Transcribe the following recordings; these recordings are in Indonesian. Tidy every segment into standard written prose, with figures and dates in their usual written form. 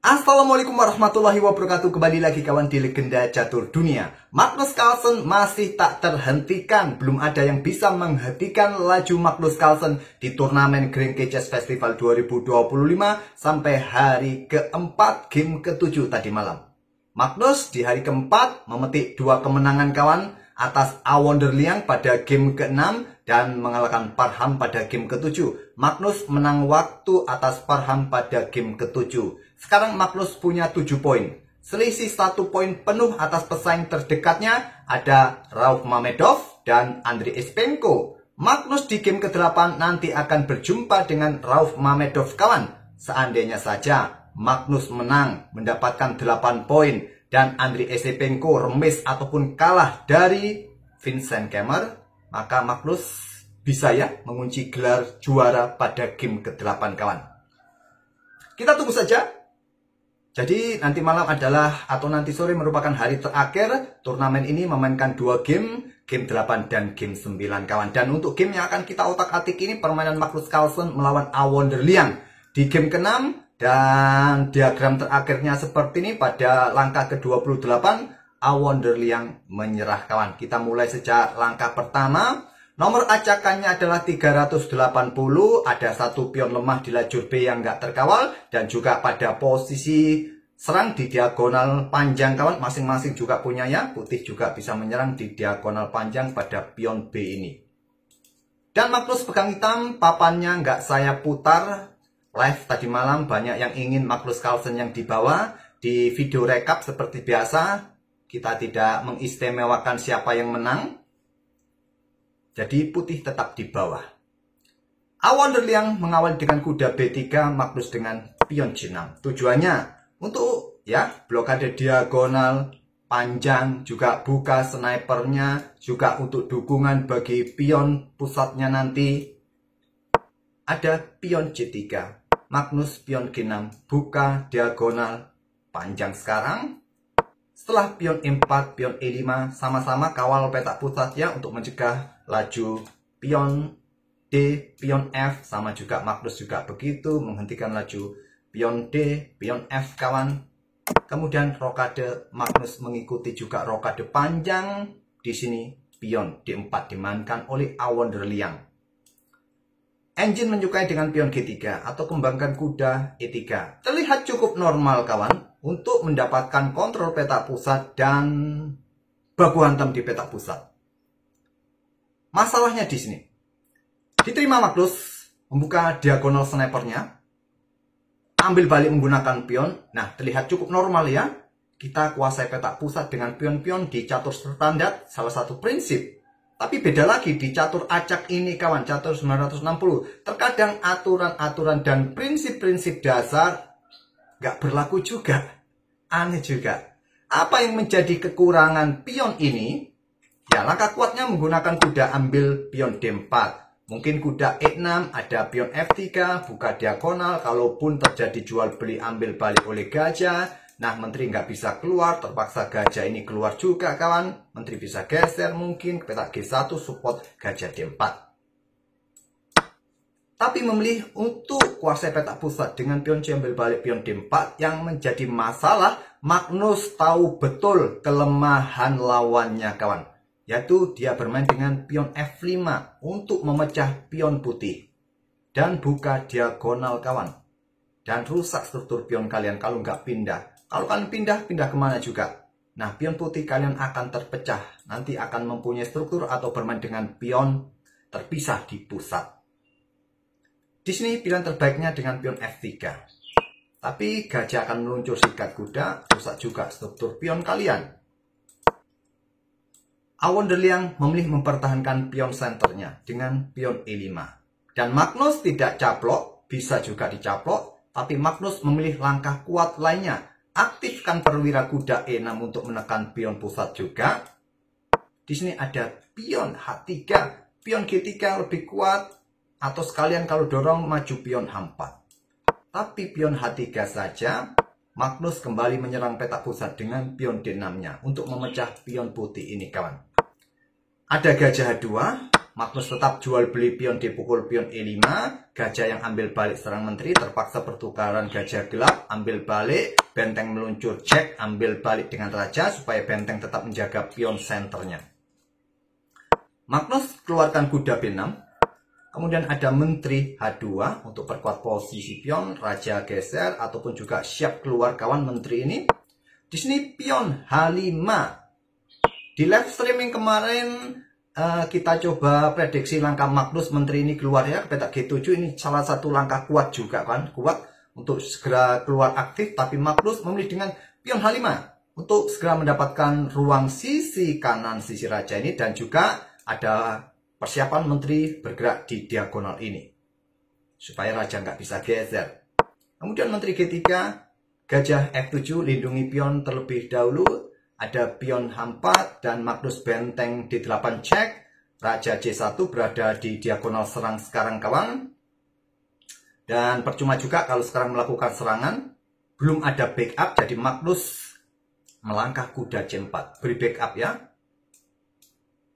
Assalamualaikum warahmatullahi wabarakatuh. Kembali lagi kawan di Legenda Catur Dunia. Magnus Carlsen masih tak terhentikan. Belum ada yang bisa menghentikan laju Magnus Carlsen di turnamen Grand Chess Festival 2025 sampai hari keempat game ke-7 tadi malam. Magnus di hari keempat memetik 2 kemenangan kawan atas Awonder Liang pada game ke-6 dan mengalahkan Parham pada game ke-7. Magnus menang waktu atas Parham pada game ke-7. Sekarang Magnus punya 7 poin. Selisih 1 poin penuh atas pesaing terdekatnya ada Rauf Mamedov dan Andrei Espenko. Magnus di game ke-8 nanti akan berjumpa dengan Rauf Mamedov kawan. Seandainya saja Magnus menang mendapatkan 8 poin dan Andrei Espenko remis ataupun kalah dari Vincent Kemmer, maka Magnus bisa ya mengunci gelar juara pada game ke-8 kawan. Kita tunggu saja. Jadi nanti malam adalah atau nanti sore merupakan hari terakhir turnamen ini memainkan 2 game, game 8 dan game 9 kawan. Dan untuk game yang akan kita otak-atik ini permainan Magnus Carlsen melawan Awonder Liang di game ke-6 dan diagram terakhirnya seperti ini pada langkah ke-28 Awonder Liang menyerah kawan. Kita mulai sejak langkah pertama. Nomor acakannya adalah 380, ada 1 pion lemah di lajur B yang nggak terkawal, dan juga pada posisi serang di diagonal panjang kawan, masing-masing juga punya ya, putih juga bisa menyerang di diagonal panjang pada pion B ini. Dan Magnus pegang hitam, papannya nggak saya putar, live tadi malam banyak yang ingin Magnus Carlsen yang dibawa, di video recap seperti biasa, kita tidak mengistimewakan siapa yang menang. Jadi putih tetap di bawah. Awonder Liang mengawal dengan kuda B3, Magnus dengan pion C6. Tujuannya untuk ya blokade diagonal panjang, juga buka snipernya, juga untuk dukungan bagi pion pusatnya nanti. Ada pion C3, Magnus pion G6, buka diagonal panjang sekarang. Setelah pion E4, pion E5 sama-sama kawal petak pusatnya untuk mencegah laju pion D, pion F, sama juga Magnus juga begitu menghentikan laju pion D, pion F kawan. Kemudian rokade Magnus mengikuti juga rokade panjang. Di sini pion D4 dimainkan oleh Awonder Liang. Engine menyukai dengan pion G3 atau kembangkan kuda E3. Terlihat cukup normal kawan untuk mendapatkan kontrol petak pusat dan baku hantam di petak pusat. Masalahnya di sini. Diterima Magnus membuka diagonal snipernya. Ambil balik menggunakan pion. Nah, terlihat cukup normal ya. Kita kuasai petak pusat dengan pion-pion di catur standar, salah satu prinsip. Tapi beda lagi di catur acak ini kawan, catur 960. Terkadang aturan-aturan dan prinsip-prinsip dasar nggak berlaku juga. Aneh juga. Apa yang menjadi kekurangan pion ini? Ya, langkah kuatnya menggunakan kuda ambil pion D4. Mungkin kuda E6, ada pion F3, buka diagonal. Kalaupun terjadi jual beli ambil balik oleh gajah. Nah, menteri nggak bisa keluar, terpaksa gajah ini keluar juga kawan. Menteri bisa geser mungkin, petak G1 support gajah D4. Tapi memilih untuk kuasai petak pusat dengan pion C ambil balik pion D4 yang menjadi masalah. Magnus tahu betul kelemahan lawannya kawan. Yaitu dia bermain dengan pion F5 untuk memecah pion putih. Dan buka diagonal kawan. Dan rusak struktur pion kalian kalau nggak pindah. Kalau kalian pindah, pindah kemana juga. Nah, pion putih kalian akan terpecah. Nanti akan mempunyai struktur atau bermain dengan pion terpisah di pusat. Di sini pilihan terbaiknya dengan pion F3. Tapi gajah akan meluncur sikat kuda, rusak juga struktur pion kalian. Awonder Liang memilih mempertahankan pion senternya dengan pion E5. Dan Magnus tidak caplok, bisa juga dicaplok, tapi Magnus memilih langkah kuat lainnya. Aktifkan perwira kuda E6 untuk menekan pion pusat juga. Di sini ada pion H3, pion G3 lebih kuat, atau sekalian kalau dorong maju pion H4. Tapi pion H3 saja, Magnus kembali menyerang petak pusat dengan pion D6-nya untuk memecah pion putih ini kawan. Ada gajah H2, Magnus tetap jual beli pion dipukul pion E5. Gajah yang ambil balik serang menteri, terpaksa pertukaran gajah gelap, ambil balik, benteng meluncur cek, ambil balik dengan raja supaya benteng tetap menjaga pion senternya. Magnus keluarkan kuda B6. Kemudian ada menteri H2 untuk perkuat posisi pion, raja geser ataupun juga siap keluar kawan menteri ini. Di sini pion H5. Di live streaming kemarin kita coba prediksi langkah Magnus menteri ini keluar ya ke petak G7. Ini salah satu langkah kuat juga kan, kuat untuk segera keluar aktif, tapi Magnus memilih dengan pion H5 untuk segera mendapatkan ruang sisi kanan sisi raja ini, dan juga ada persiapan menteri bergerak di diagonal ini supaya raja nggak bisa geser. Kemudian menteri G3, gajah F7 lindungi pion terlebih dahulu. Ada pion H4 dan Magnus benteng D8 cek. Raja C1 berada di diagonal serang sekarang kawan. Dan percuma juga kalau sekarang melakukan serangan. Belum ada backup, jadi Magnus melangkah kuda C4. Beri backup ya.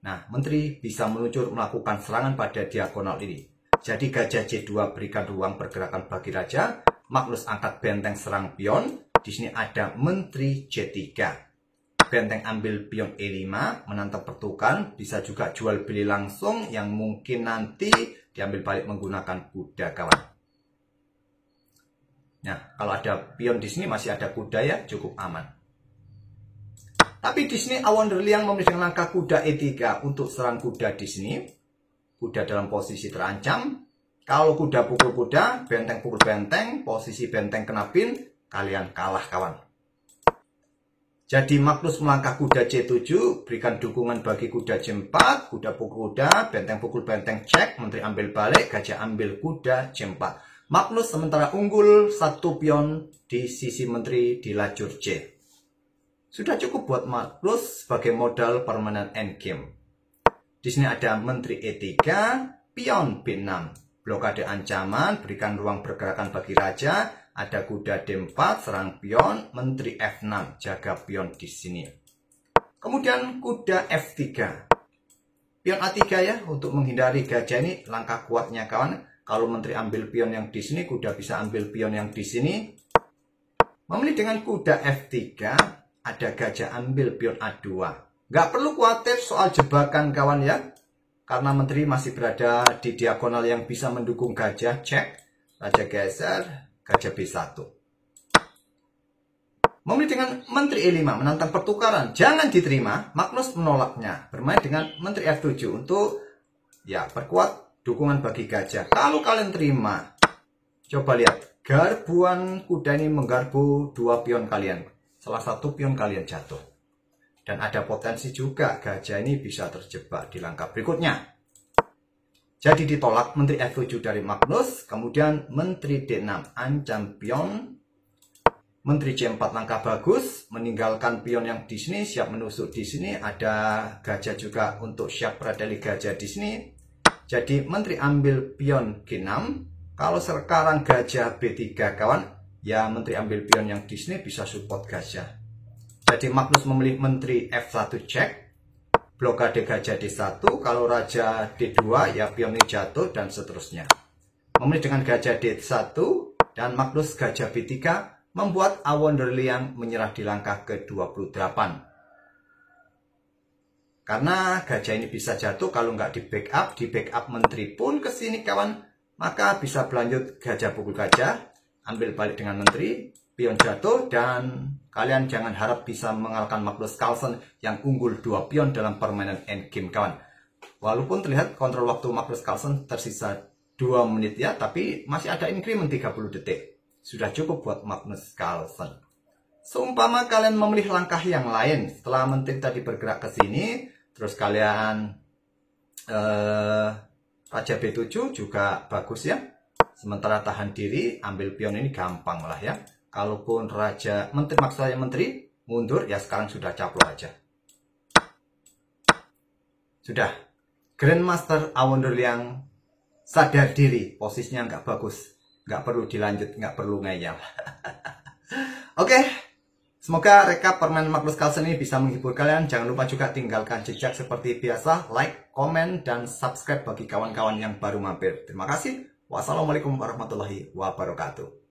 Nah, menteri bisa meluncur melakukan serangan pada diagonal ini. Jadi gajah C2 berikan ruang pergerakan bagi raja. Magnus angkat benteng serang pion. Di sini ada menteri C3. Benteng ambil pion E5, menantang pertukaran, bisa juga jual beli langsung yang mungkin nanti diambil balik menggunakan kuda kawan. Nah, kalau ada pion di sini masih ada kuda ya, cukup aman. Tapi di sini Awonderliang memilih dengan langkah kuda E3 untuk serang kuda di sini. Kuda dalam posisi terancam. Kalau kuda pukul kuda, benteng pukul benteng, posisi benteng kena pin, kalian kalah kawan. Jadi Magnus melangkah kuda C7, berikan dukungan bagi kuda C4, kuda pukul kuda, benteng pukul benteng cek, menteri ambil balik, gajah ambil kuda C4. Magnus sementara unggul satu pion di sisi menteri di lajur C. Sudah cukup buat Magnus sebagai modal permainan endgame. Di sini ada menteri E3, pion B6, blokade ancaman, berikan ruang pergerakan bagi raja. Ada kuda D4, serang pion, menteri F6, jaga pion di sini. Kemudian kuda F3. Pion A3 ya, untuk menghindari gajah ini langkah kuatnya kawan. Kalau menteri ambil pion yang di sini, kuda bisa ambil pion yang di sini. Memilih dengan kuda F3, ada gajah ambil pion A2. Nggak perlu khawatir soal jebakan kawan ya. Karena menteri masih berada di diagonal yang bisa mendukung gajah, cek. Raja geser. Gajah B1. Memilih dengan menteri E5 menantang pertukaran. Jangan diterima. Magnus menolaknya. Bermain dengan menteri F7 untuk ya perkuat dukungan bagi gajah. Kalau kalian terima, coba lihat. Garbuan kuda ini menggarbu dua pion kalian. Salah satu pion kalian jatuh. Dan ada potensi juga gajah ini bisa terjebak di langkah berikutnya. Jadi ditolak menteri F7 dari Magnus, kemudian menteri D6 ancam pion, menteri C4 langkah bagus, meninggalkan pion yang di sini siap menusuk di sini, ada gajah juga untuk siap berada di gajah di sini. Jadi menteri ambil pion G6, kalau sekarang gajah B3 kawan, ya menteri ambil pion yang di sini bisa support gajah. Jadi Magnus memilih menteri F1 cek. Blokade gajah D1, kalau raja D2 ya pion ini jatuh dan seterusnya. Memilih dengan gajah D1 dan Magnus gajah B3 membuat Awonderliang menyerah di langkah ke-28. Karena gajah ini bisa jatuh kalau nggak di backup menteri pun ke sini kawan, maka bisa berlanjut gajah pukul gajah, ambil balik dengan menteri, pion jatuh, dan kalian jangan harap bisa mengalahkan Magnus Carlsen yang unggul 2 pion dalam permainan endgame kawan. Walaupun terlihat kontrol waktu Magnus Carlsen tersisa 2 menit ya, tapi masih ada increment 30 detik. Sudah cukup buat Magnus Carlsen. Seumpama kalian memilih langkah yang lain, setelah menteri tadi bergerak ke sini, terus kalian raja B7 juga bagus ya. Sementara tahan diri, ambil pion ini gampang lah ya. Kalaupun raja, menteri maksud saya menteri, mundur, ya sekarang sudah caplok aja. Sudah. Grandmaster Awonderliang sadar diri, posisinya nggak bagus. Nggak perlu dilanjut, nggak perlu ngeyel. Oke, Semoga rekap permainan Magnus Carlsen ini bisa menghibur kalian. Jangan lupa juga tinggalkan jejak seperti biasa, like, komen, dan subscribe bagi kawan-kawan yang baru mampir. Terima kasih. Wassalamualaikum warahmatullahi wabarakatuh.